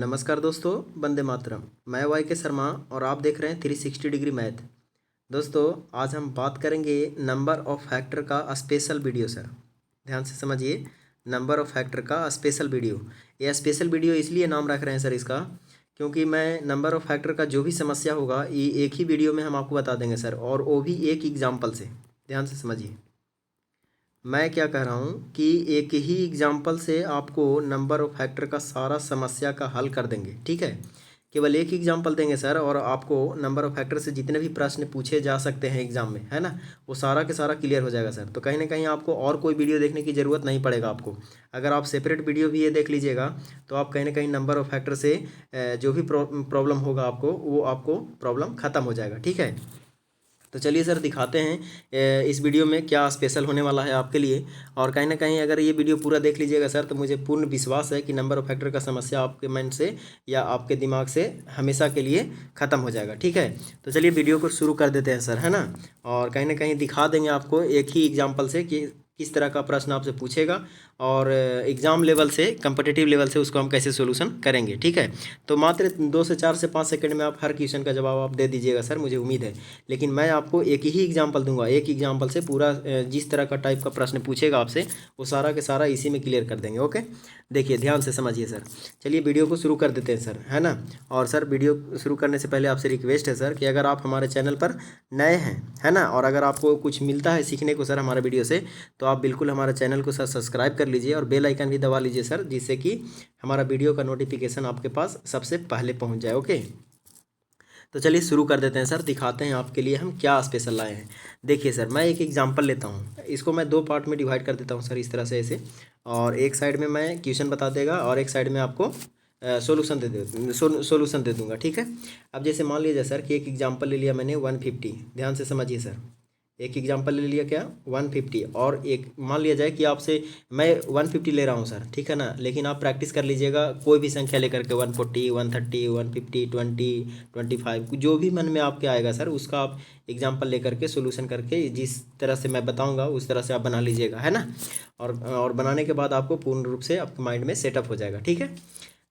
नमस्कार दोस्तों, वंदे मातरम। मैं वाई के शर्मा और आप देख रहे हैं 360 डिग्री मैथ। दोस्तों, आज हम बात करेंगे नंबर ऑफ फैक्टर का स्पेशल वीडियो सर। ध्यान से समझिए, नंबर ऑफ फैक्टर का स्पेशल वीडियो। यह स्पेशल वीडियो इसलिए नाम रख रहे हैं सर इसका, क्योंकि मैं नंबर ऑफ फैक्टर का जो भी समस्या होगा ये एक ही वीडियो में हम आपको बता देंगे सर, और वो भी एक एग्जाम्पल से। ध्यान से समझिए, मैं क्या कह रहा हूँ कि एक ही एग्जाम्पल से आपको नंबर ऑफ फैक्टर का सारा समस्या का हल कर देंगे। ठीक है, केवल एक एग्जाम्पल देंगे सर, और आपको नंबर ऑफ फैक्टर से जितने भी प्रश्न पूछे जा सकते हैं एग्जाम में, है ना, वो सारा के सारा क्लियर हो जाएगा सर। तो कहीं ना कहीं आपको और कोई वीडियो देखने की ज़रूरत नहीं पड़ेगा आपको। अगर आप सेपरेट वीडियो भी ये देख लीजिएगा तो आप कहीं ना कहीं नंबर ऑफ फैक्टर से जो भी प्रॉब्लम होगा आपको, वो आपको प्रॉब्लम ख़त्म हो जाएगा। ठीक है, तो चलिए सर दिखाते हैं इस वीडियो में क्या स्पेशल होने वाला है आपके लिए। और कहीं ना कहीं अगर ये वीडियो पूरा देख लीजिएगा सर, तो मुझे पूर्ण विश्वास है कि नंबर ऑफ फैक्टर का समस्या आपके माइंड से या आपके दिमाग से हमेशा के लिए ख़त्म हो जाएगा। ठीक है, तो चलिए वीडियो को शुरू कर देते हैं सर, है ना। और कहीं ना कहीं दिखा देंगे आपको एक ही एग्जाम्पल से कि किस तरह का प्रश्न आपसे पूछेगा, और एग्ज़ाम लेवल से, कम्पिटिटिव लेवल से उसको हम कैसे सोल्यूशन करेंगे। ठीक है, तो मात्र 2 से 4 से 5 सेकंड में आप हर क्वेश्चन का जवाब आप दे दीजिएगा सर, मुझे उम्मीद है। लेकिन मैं आपको एक ही एग्जांपल दूंगा, एक एग्जांपल से पूरा जिस तरह का टाइप का प्रश्न पूछेगा आपसे, वो सारा के सारा इसी में क्लियर कर देंगे। ओके, देखिए ध्यान से समझिए सर। चलिए वीडियो को शुरू कर देते हैं सर, है ना। और सर वीडियो शुरू करने से पहले आपसे रिक्वेस्ट है सर कि अगर आप हमारे चैनल पर नए हैं, है ना, और अगर आपको कुछ मिलता है सीखने को सर हमारे वीडियो से, तो आप बिल्कुल हमारे चैनल को सर सब्सक्राइब कर लीजिए और बेल आइकन भी दबा लीजिए सर, जिससे कि हमारा वीडियो का नोटिफिकेशन आपके पास सबसे पहले पहुंच जाए। ओके, तो चलिए शुरू कर देते हैं सर, दिखाते हैं आपके लिए हम क्या स्पेशल लाए हैं। देखिए सर, मैं एक एग्जांपल लेता हूँ, इसको मैं 2 पार्ट में डिवाइड कर देता हूँ सर, इस तरह से ऐसे। और एक साइड में मैं क्वेश्चन बता देगा और एक साइड में आपको सोल्यूशन दे दूंगा। ठीक है, अब जैसे मान लीजिए सर कि एक एग्जांपल ले लिया मैंने 150। ध्यान से समझिए सर, एक एग्जांपल ले लिया क्या 150, और एक मान लिया जाए कि आपसे मैं 150 ले रहा हूँ सर, ठीक है ना। लेकिन आप प्रैक्टिस कर लीजिएगा कोई भी संख्या लेकर के, 140, 130, 150, 20, 25, जो भी मन में आपके आएगा सर, उसका आप एग्जांपल लेकर के सोल्यूशन करके जिस तरह से मैं बताऊंगा उस तरह से आप बना लीजिएगा, है ना। और बनाने के बाद आपको पूर्ण रूप से आपके माइंड में सेटअप हो जाएगा। ठीक है,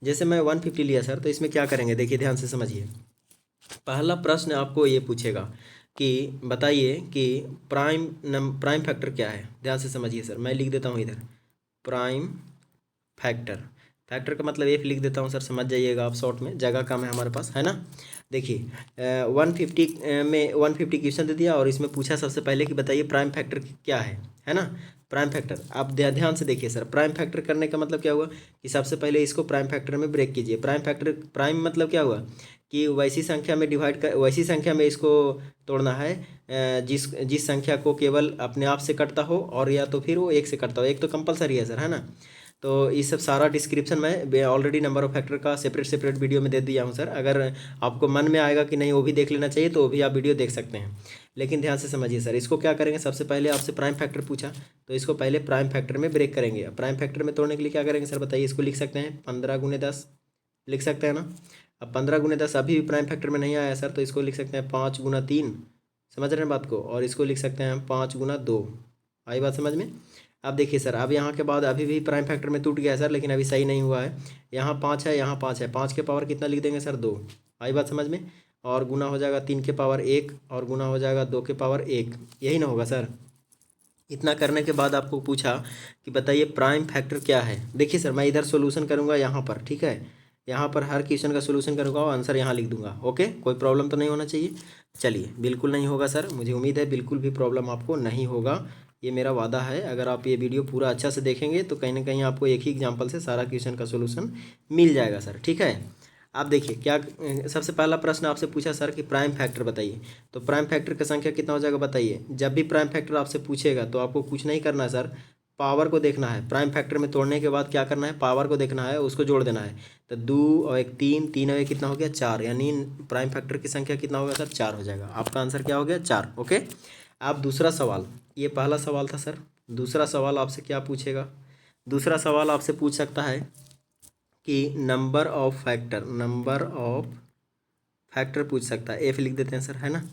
जैसे मैं 150 लिया सर, तो इसमें क्या करेंगे, देखिए ध्यान से समझिए। पहला प्रश्न आपको ये पूछेगा कि बताइए कि प्राइम फैक्टर क्या है। ध्यान से समझिए सर, मैं लिख देता हूँ इधर प्राइम फैक्टर। फैक्टर का मतलब एफ लिख देता हूँ सर, समझ जाइएगा आप, शॉर्ट में जगह कम है हमारे पास, है ना। देखिए 150 में 150 क्वेश्चन दे दिया, और इसमें पूछा सबसे पहले कि बताइए प्राइम फैक्टर क्या है ना। प्राइम फैक्टर आप ध्यान से देखिए सर, प्राइम फैक्टर करने का मतलब क्या हुआ कि सबसे पहले इसको प्राइम फैक्टर में ब्रेक कीजिए। प्राइम फैक्टर, प्राइम मतलब क्या हुआ कि वैसी संख्या में डिवाइड कर, वैसी संख्या में इसको तोड़ना है जिस जिस संख्या को केवल अपने आप से कटता हो, और या तो फिर वो एक से कटता हो। एक तो कंपलसरी है सर, है ना। तो ये सब सारा डिस्क्रिप्शन मैं ऑलरेडी नंबर ऑफ फैक्टर का सेपरेट वीडियो में दे दिया हूँ सर। अगर आपको मन में आएगा कि नहीं वो भी देख लेना चाहिए, तो वो भी आप वीडियो देख सकते हैं। लेकिन ध्यान से समझिए सर, इसको क्या करेंगे, सबसे पहले आपसे प्राइम फैक्टर पूछा, तो इसको पहले प्राइम फैक्टर में ब्रेक करेंगे। प्राइम फैक्टर में तोड़ने के लिए क्या करेंगे सर, बताइए। इसको लिख सकते हैं 15 × 10, लिख सकते हैं ना। अब 15 × 10 अभी भी प्राइम फैक्टर में नहीं आया सर, तो इसको लिख सकते हैं 5 × 3। समझ रहे हैं बात को। और इसको लिख सकते हैं हम 5 × 2। आई बात समझ में। अब देखिए सर, अब यहाँ के बाद अभी भी प्राइम फैक्टर में टूट गया है सर, लेकिन अभी सही नहीं हुआ है। यहाँ 5 है, यहाँ 5 है, 5 के पावर कितना लिख देंगे सर, 2। आई बात समझ में। और गुना हो जाएगा 3 के पावर 1, और गुना हो जाएगा 2 के पावर 1, यही ना होगा सर। इतना करने के बाद आपको पूछा कि बताइए प्राइम फैक्टर क्या है। देखिए सर, मैं इधर सोल्यूशन करूँगा यहाँ पर, ठीक है। यहाँ पर हर क्वेश्चन का सोल्यूशन करूँगा और आंसर यहाँ लिख दूंगा। ओके, कोई प्रॉब्लम तो नहीं होना चाहिए। चलिए, बिल्कुल नहीं होगा सर, मुझे उम्मीद है बिल्कुल भी प्रॉब्लम आपको नहीं होगा, ये मेरा वादा है। अगर आप ये वीडियो पूरा अच्छा से देखेंगे तो कहीं ना कहीं आपको एक ही एग्जाम्पल से सारा क्वेश्चन का सोल्यूशन मिल जाएगा सर। ठीक है, आप देखिए क्या सबसे पहला प्रश्न आपसे पूछा सर कि प्राइम फैक्टर बताइए। तो प्राइम फैक्टर का संख्या कितना हो जाएगा बताइए। जब भी प्राइम फैक्टर आपसे पूछेगा तो आपको कुछ नहीं करना है सर, पावर को देखना है। प्राइम फैक्टर में तोड़ने के बाद क्या करना है, पावर को देखना है, उसको जोड़ देना है। तो 2 और 1 3, 3 और 1 कितना हो गया, 4। यानी प्राइम फैक्टर की संख्या कितना होगा सर, 4 हो जाएगा। आपका आंसर क्या हो गया, 4। ओके, आप दूसरा सवाल, ये पहला सवाल था सर। दूसरा सवाल आपसे क्या पूछेगा, दूसरा सवाल आपसे पूछ सकता है कि नंबर ऑफ फैक्टर पूछ सकता है। एफ लिख देते हैं सर, है ना।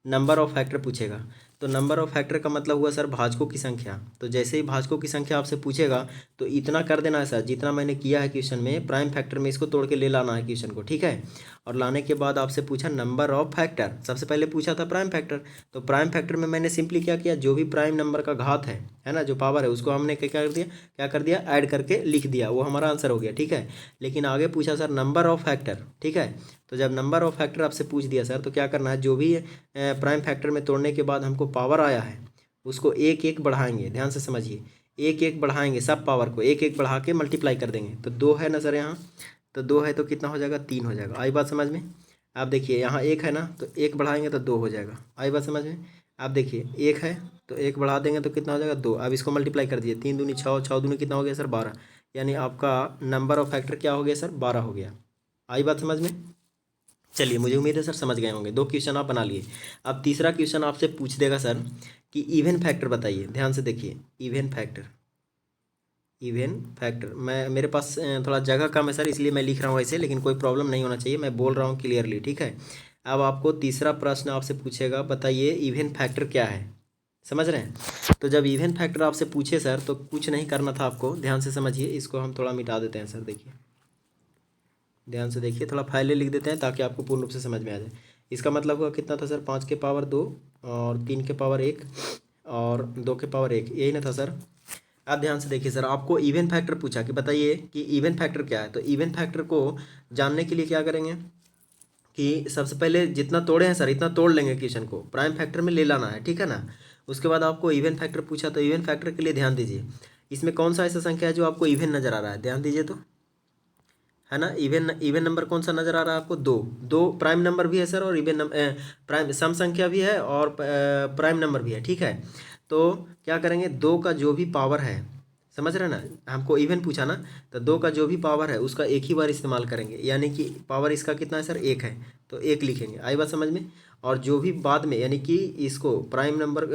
नंबर ऑफ फैक्टर पूछेगा तो नंबर ऑफ फैक्टर का मतलब हुआ सर भाजकों की संख्या। तो जैसे ही भाजकों की संख्या आपसे पूछेगा तो इतना कर देना है सर, जितना मैंने किया है क्वेश्चन में प्राइम फैक्टर में, इसको तोड़ के ले लाना है क्वेश्चन को, ठीक है। और लाने के बाद आपसे पूछा नंबर ऑफ फैक्टर, सबसे पहले पूछा था प्राइम फैक्टर। तो प्राइम फैक्टर में मैंने सिंपली क्या किया, जो भी प्राइम नंबर का घात है ना, जो पावर है, उसको हमने क्या कर दिया, ऐड करके लिख दिया, वो हमारा आंसर हो गया, ठीक है। लेकिन आगे पूछा सर नंबर ऑफ फैक्टर, ठीक है। तो जब नंबर ऑफ फैक्टर आपसे पूछ दिया सर, तो क्या करना है, जो भी प्राइम फैक्टर में तोड़ने के बाद हमको पावर आया है उसको एक एक बढ़ाएंगे, ध्यान से समझिए, एक एक बढ़ाएंगे, सब पावर को एक एक बढ़ा के मल्टीप्लाई कर देंगे। तो 2 है ना सर यहाँ, तो 2 है तो कितना हो जाएगा, 3 हो जाएगा। आई बात समझ में। आप देखिए यहाँ 1 है ना, तो 1 बढ़ाएंगे तो 2 हो जाएगा। आई बात समझ में। आप देखिए 1 है तो 1 बढ़ा देंगे तो कितना हो जाएगा, 2। अब इसको मल्टीप्लाई कर दिए, 3 दूनी 6, 6 दूनी कितना हो गया सर, 12। यानी आपका नंबर ऑफ फैक्टर क्या हो गया सर, 12 हो गया। आई बात समझ में। चलिए, मुझे उम्मीद है सर समझ गए होंगे, 2 क्वेश्चन आप बना लिए। अब तीसरा क्वेश्चन आपसे पूछ देगा सर कि इवन फैक्टर बताइए। ध्यान से देखिए, इवन फैक्टर, इवन फैक्टर, मैं मेरे पास थोड़ा जगह कम है सर, इसलिए मैं लिख रहा हूँ ऐसे, लेकिन कोई प्रॉब्लम नहीं होना चाहिए, मैं बोल रहा हूँ क्लियरली, ठीक है। अब आपको तीसरा प्रश्न आपसे पूछेगा, बताइए इवन फैक्टर क्या है, समझ रहे हैं। तो जब इवन फैक्टर आपसे पूछे सर, तो कुछ नहीं करना था आपको, ध्यान से समझिए। इसको हम थोड़ा मिटा देते हैं सर, देखिए ध्यान से देखिए, थोड़ा फाइलें लिख देते हैं ताकि आपको पूर्ण रूप से समझ में आ जाए। इसका मतलब हुआ कितना था सर, 5 के पावर 2 और 3 के पावर 1 और 2 के पावर 1, यही ना था सर। आप ध्यान से देखिए सर, आपको इवन फैक्टर पूछा कि बताइए कि इवन फैक्टर क्या है। तो इवन फैक्टर को जानने के लिए क्या करेंगे कि सबसे पहले जितना तोड़े हैं सर, इतना तोड़ लेंगे क्वेश्चन को, प्राइम फैक्टर में ले लाना है, ठीक है ना। उसके बाद आपको इवन फैक्टर पूछा, तो इवन फैक्टर के लिए ध्यान दीजिए, इसमें कौन सा ऐसा संख्या है जो आपको इवन नज़र आ रहा है, ध्यान दीजिए तो, है ना। इवन इवन नंबर कौन सा नज़र आ रहा है आपको, 2। 2 प्राइम नंबर भी है सर, और इवन प्राइम सम संख्या भी है, और प्राइम नंबर भी है, ठीक है। तो क्या करेंगे, 2 का जो भी पावर है, समझ रहे हैं ना, हमको इवन पूछा ना, तो 2 का जो भी पावर है उसका एक ही बार इस्तेमाल करेंगे, यानी कि पावर इसका कितना है सर, 1 है, तो 1 लिखेंगे। आई बात समझ में। और जो भी बाद में, यानी कि इसको प्राइम नंबर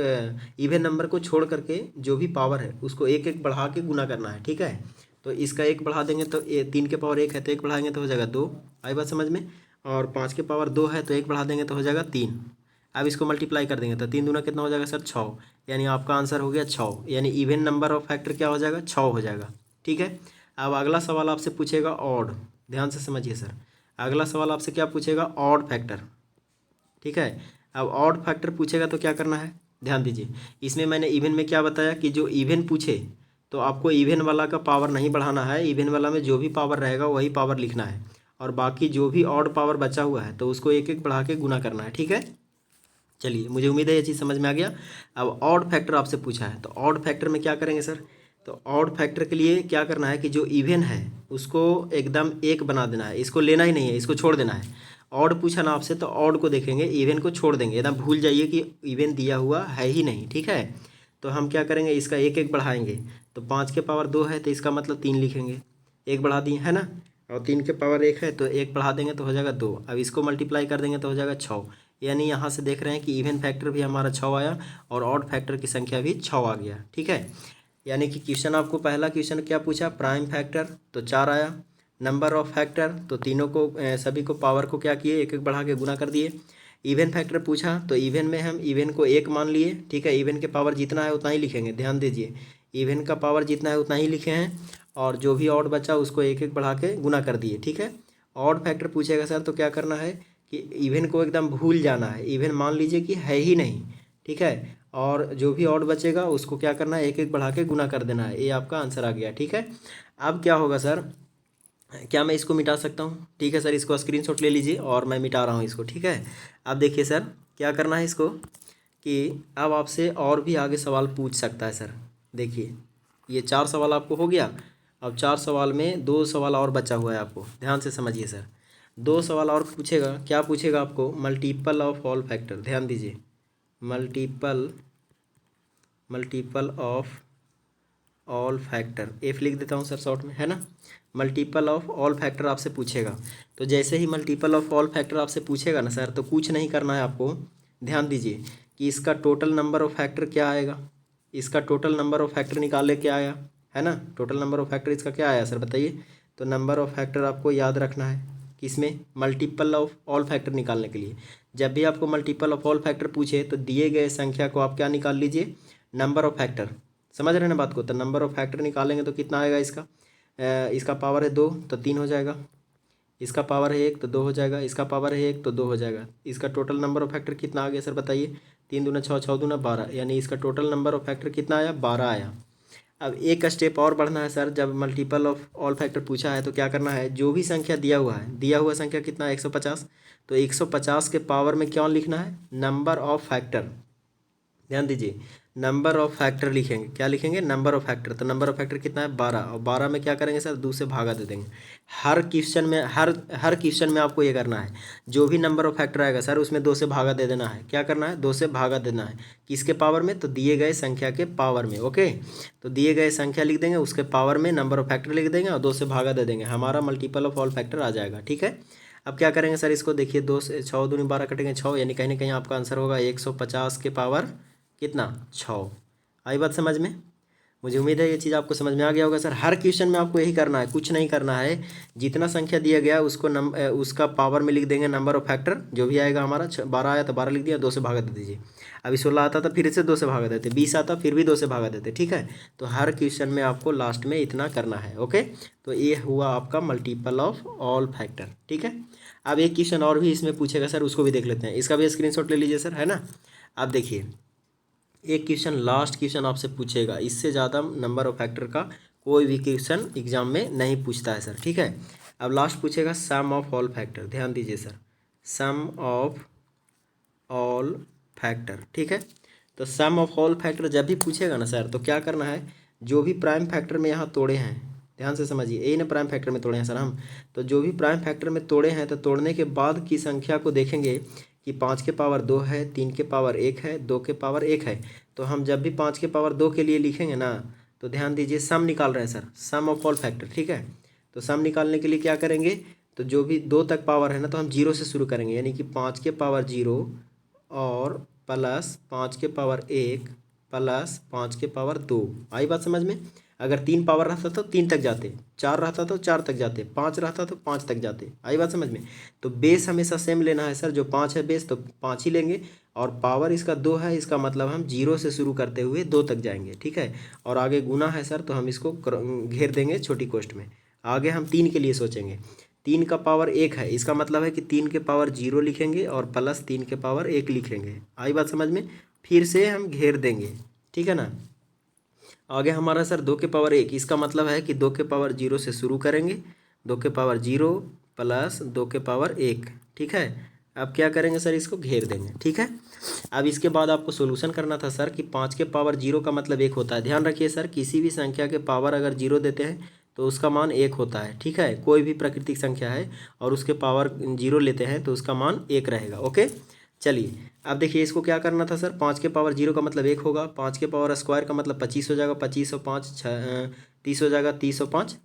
इवन नंबर को छोड़ करके जो भी पावर है उसको एक एक बढ़ा के गुना करना है, ठीक है। तो इसका 1 बढ़ा देंगे तो 3 के पावर 1 है तो 1 बढ़ाएंगे तो हो जाएगा 2। आई बात समझ में। और 5 के पावर 2 है तो 1 बढ़ा देंगे तो हो जाएगा 3। अब इसको मल्टीप्लाई कर देंगे तो 3 दूना कितना हो जाएगा सर, 6। यानी आपका आंसर हो गया 6, यानी इवन नंबर ऑफ फैक्टर क्या हो जाएगा, 6 हो जाएगा, ठीक है। अब अगला सवाल आपसे पूछेगा ऑड, ध्यान से समझिए सर, अगला सवाल आपसे क्या पूछेगा, ऑड फैक्टर, ठीक है। अब ऑड फैक्टर पूछेगा तो क्या करना है, ध्यान दीजिए। इसमें मैंने इवन में क्या बताया कि जो इवन पूछे तो आपको इवन वाला का पावर नहीं बढ़ाना है, इवन वाला में जो भी पावर रहेगा वही पावर लिखना है, और बाकी जो भी ऑड पावर बचा हुआ है तो उसको एक एक बढ़ा के गुना करना है, ठीक है। चलिए, मुझे उम्मीद है ये चीज़ समझ में आ गया। अब ऑड फैक्टर आपसे पूछा है, तो ऑड फैक्टर में क्या करेंगे सर, तो ऑड फैक्टर के लिए क्या करना है कि जो इवन है उसको एकदम 1 बना देना है, इसको लेना ही नहीं है, इसको छोड़ देना है। ऑड पूछा ना आपसे, तो ऑड को देखेंगे, इवन को छोड़ देंगे, एकदम भूल जाइए कि इवन दिया हुआ है ही नहीं, ठीक है। तो हम क्या करेंगे, इसका एक एक बढ़ाएंगे। तो 5 के पावर 2 है तो इसका मतलब 3 लिखेंगे, 1 बढ़ा दिए, है ना। और 3 के पावर 1 है तो 1 बढ़ा देंगे तो हो जाएगा 2। अब इसको मल्टीप्लाई कर देंगे तो हो जाएगा 6। यानी यहाँ से देख रहे हैं कि इवन फैक्टर भी हमारा 6 आया और ऑड फैक्टर की संख्या भी 6 आ गया, ठीक है। यानी कि क्वेश्चन आपको, पहला क्वेश्चन क्या पूछा, प्राइम फैक्टर, तो 4 आया। नंबर ऑफ फैक्टर, तो तीनों को सभी को पावर को क्या किए, एक एक बढ़ा के गुना कर दिए। इवन फैक्टर पूछा तो इवन में हम इवन को 1 मान लिए, ठीक है। इवन के पावर जितना है उतना ही लिखेंगे, ध्यान दीजिए, इवन का पावर जितना है उतना ही लिखे हैं, और जो भी ऑड बचा उसको एक एक बढ़ा के गुना कर दिए, ठीक है। ऑड फैक्टर पूछेगा सर, तो क्या करना है कि इवन को एकदम भूल जाना है, इवन मान लीजिए कि है ही नहीं, ठीक है। और जो भी ऑड बचेगा उसको क्या करना है, एक एक बढ़ा के गुना कर देना है। ये आपका आंसर आ गया, ठीक है। अब क्या होगा सर, क्या मैं इसको मिटा सकता हूँ, ठीक है सर। इसको स्क्रीनशॉट ले लीजिए और मैं मिटा रहा हूँ इसको, ठीक है। अब देखिए सर, क्या करना है इसको कि अब आपसे और भी आगे सवाल पूछ सकता है सर। देखिए, ये 4 सवाल आपको हो गया। अब 4 सवाल में 2 सवाल और बचा हुआ है, आपको ध्यान से समझिए सर। 2 सवाल और पूछेगा, क्या पूछेगा आपको, मल्टीपल ऑफ ऑल फैक्टर, ध्यान दीजिए, multiple of all factor, F लिख देता हूँ सर शॉर्ट में, है ना। मल्टीपल ऑफ ऑल फैक्टर आपसे पूछेगा। तो जैसे ही मल्टीपल ऑफ ऑल फैक्टर आपसे पूछेगा ना सर, तो कुछ नहीं करना है आपको, ध्यान दीजिए कि इसका टोटल नंबर ऑफ फैक्टर क्या आएगा, इसका टोटल नंबर ऑफ फैक्टर निकाले क्या आया, है ना। टोटल नंबर ऑफ फैक्टर इसका क्या आया सर, बताइए। तो नंबर ऑफ फैक्टर आपको याद रखना है, किसमें, मल्टीपल ऑफ ऑल फैक्टर निकालने के लिए। जब भी आपको मल्टीपल ऑफ ऑल फैक्टर पूछे तो दिए गए संख्या को आप क्या निकाल लीजिए, नंबर ऑफ फैक्टर। समझ रहे हैं ना बात को। तो नंबर ऑफ फैक्टर निकालेंगे तो कितना आएगा इसका, इसका पावर है 2 तो 3 हो जाएगा, इसका पावर है 1 तो 2 हो जाएगा, इसका पावर है 1 तो 2 हो जाएगा। इसका टोटल नंबर ऑफ फैक्टर कितना आ गया सर बताइए, 3 दूना 6, 6 दूना 12, यानी इसका टोटल नंबर ऑफ फैक्टर कितना आया, 12 आया। अब एक स्टेप और बढ़ना है सर, जब मल्टीपल ऑफ ऑल फैक्टर पूछा है तो क्या करना है, जो भी संख्या दिया हुआ है, दिया हुआ संख्या कितना है 150, तो 150 के पावर में क्या लिखना है, नंबर ऑफ फैक्टर। ध्यान दीजिए, नंबर ऑफ फैक्टर लिखेंगे, क्या लिखेंगे, नंबर ऑफ फैक्टर। तो नंबर ऑफ फैक्टर कितना है 12, और 12 में क्या करेंगे सर, 2 से भागा दे देंगे। हर क्वेश्चन में हर क्वेश्चन में आपको ये करना है, जो भी नंबर ऑफ फैक्टर आएगा सर उसमें 2 से भागा दे देना है। क्या करना है, 2 से भागा देना है, किसके पावर में, तो दिए गए संख्या के पावर में। ओके, तो दिए गए संख्या लिख देंगे, उसके पावर में नंबर ऑफ फैक्टर लिख देंगे और 2 से भागा दे देंगे, हमारा मल्टीपल ऑफ ऑल फैक्टर आ जाएगा। ठीक है, अब क्या करेंगे सर, इसको देखिए, 2 से 6 दूनी 12 कटेंगे 6, यानी कहीं ना कहीं आपका आंसर होगा 150 के पावर कितना, 6। आई बात समझ में, मुझे उम्मीद है ये चीज़ आपको समझ में आ गया होगा सर। हर क्वेश्चन में आपको यही करना है, कुछ नहीं करना है, जितना संख्या दिया गया उसको उसका पावर में लिख देंगे नंबर ऑफ फैक्टर, जो भी आएगा हमारा 12 आया तो 12 लिख दिया, 2 से भागा दे दीजिए। अभी 16 आता था फिर से 2 से भागा देते, 20 आता फिर भी 2 से भागा देते। ठीक है, तो हर क्वेश्चन में आपको लास्ट में इतना करना है। ओके, तो ये हुआ आपका मल्टीपल ऑफ ऑल फैक्टर। ठीक है, अब एक क्वेश्चन और भी इसमें पूछेगा सर, उसको भी देख लेते हैं, इसका भी स्क्रीनशॉट ले लीजिए सर, है ना। आप देखिए, एक क्वेश्चन लास्ट क्वेश्चन आपसे पूछेगा, इससे ज़्यादा नंबर ऑफ फैक्टर का कोई भी क्वेश्चन एग्जाम में नहीं पूछता है सर। ठीक है, अब लास्ट पूछेगा सम ऑफ ऑल फैक्टर। ध्यान दीजिए sir, sum of all factor. ठीक है, तो सम ऑफ ऑल फैक्टर जब भी पूछेगा ना सर, तो क्या करना है, जो भी प्राइम फैक्टर में यहाँ तोड़े हैं, ध्यान से समझिए, यही ना प्राइम फैक्टर में तोड़े हैं सर हम, तो जो भी प्राइम फैक्टर में तोड़े हैं, तो तोड़ने के बाद की संख्या को देखेंगे कि 5 के पावर 2 है, 3 के पावर 1 है, 2 के पावर 1 है। तो हम जब भी 5 के पावर 2 के लिए लिखेंगे ना, तो ध्यान दीजिए सम निकाल रहे हैं sir, sum of all factor. ठीक है, तो सम निकालने के लिए क्या करेंगे, तो जो भी 2 तक पावर है ना, तो हम 0 से शुरू करेंगे, यानी कि 5 के पावर 0 और प्लस 5 के पावर 1 प्लस 5 के पावर 2। आई बात समझ में। अगर 3 पावर रहता तो 3 तक जाते, 4 रहता तो 4 तक जाते, 5 रहता तो 5 तक जाते। आई बात समझ में। तो बेस हमेशा सेम लेना है सर, जो 5 है बेस तो 5 ही लेंगे, और पावर इसका 2 है, इसका मतलब हम 0 से शुरू करते हुए 2 तक जाएंगे। ठीक है, और आगे गुना है सर, तो हम इसको घेर देंगे छोटी कोष्ठ में। आगे हम 3 के लिए सोचेंगे, 3 का पावर 1 है, इसका मतलब है कि 3 के पावर 0 लिखेंगे और प्लस 3 के पावर 1 लिखेंगे। आई बात समझ में, फिर से हम घेर देंगे। ठीक है ना, आगे हमारा सर 2 के पावर 1, इसका मतलब है कि 2 के पावर 0 से शुरू करेंगे, 2 के पावर 0 प्लस 2 के पावर 1। ठीक है, अब क्या करेंगे सर, इसको घेर देंगे। ठीक है, अब इसके बाद आपको सोल्यूशन करना था सर कि 5 के पावर 0 का मतलब 1 होता है। ध्यान रखिए सर, किसी भी संख्या के पावर अगर 0 देते हैं तो उसका मान 1 होता है। ठीक है, कोई भी प्राकृतिक संख्या है और उसके पावर 0 लेते हैं तो उसका मान 1 रहेगा। ओके, चलिए अब देखिए, इसको क्या करना था सर, 5 के पावर 0 का मतलब 1 होगा, 5 के पावर स्क्वायर का मतलब 25 हो जाएगा, 25 और 5 30 हो जाएगा, 30 और 5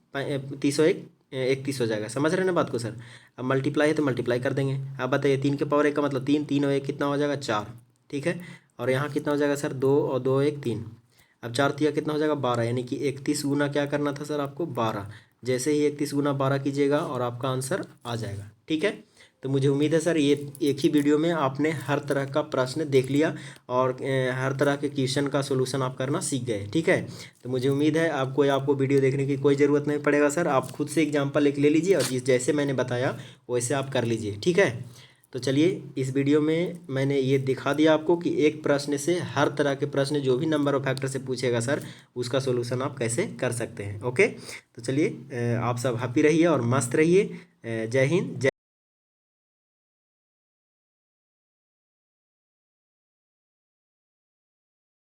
30 और 1 31 हो जाएगा। समझ रहे हैं ना बात को सर। अब मल्टीप्लाई है तो मल्टीप्लाई कर देंगे। अब बताइए, 3 के पावर 1 का मतलब 3, 3 और 1 कितना हो जाएगा, 4। ठीक है, और यहाँ कितना हो जाएगा सर, 2 और 2 1 3। अब 4 तिया कितना हो जाएगा, 12, यानी कि 31 गुना क्या करना था सर आपको, 12। जैसे ही 31 गुना 12 कीजिएगा और आपका आंसर आ जाएगा। ठीक है, तो मुझे उम्मीद है सर ये एक ही वीडियो में आपने हर तरह का प्रश्न देख लिया और हर तरह के क्वेश्चन का सोल्यूशन आप करना सीख गए। ठीक है, तो मुझे उम्मीद है आपको वीडियो देखने की कोई ज़रूरत नहीं पड़ेगा सर, आप खुद से एग्जाम्पल एक ले लीजिए और जैसे मैंने बताया वैसे आप कर लीजिए। ठीक है, तो चलिए, इस वीडियो में मैंने ये दिखा दिया आपको कि एक प्रश्न से हर तरह के प्रश्न जो भी नंबर ऑफ फैक्टर से पूछेगा सर, उसका सोल्यूशन आप कैसे कर सकते हैं। ओके, तो चलिए, आप सब हैप्पी रहिए और मस्त रहिए। जय हिंद, जय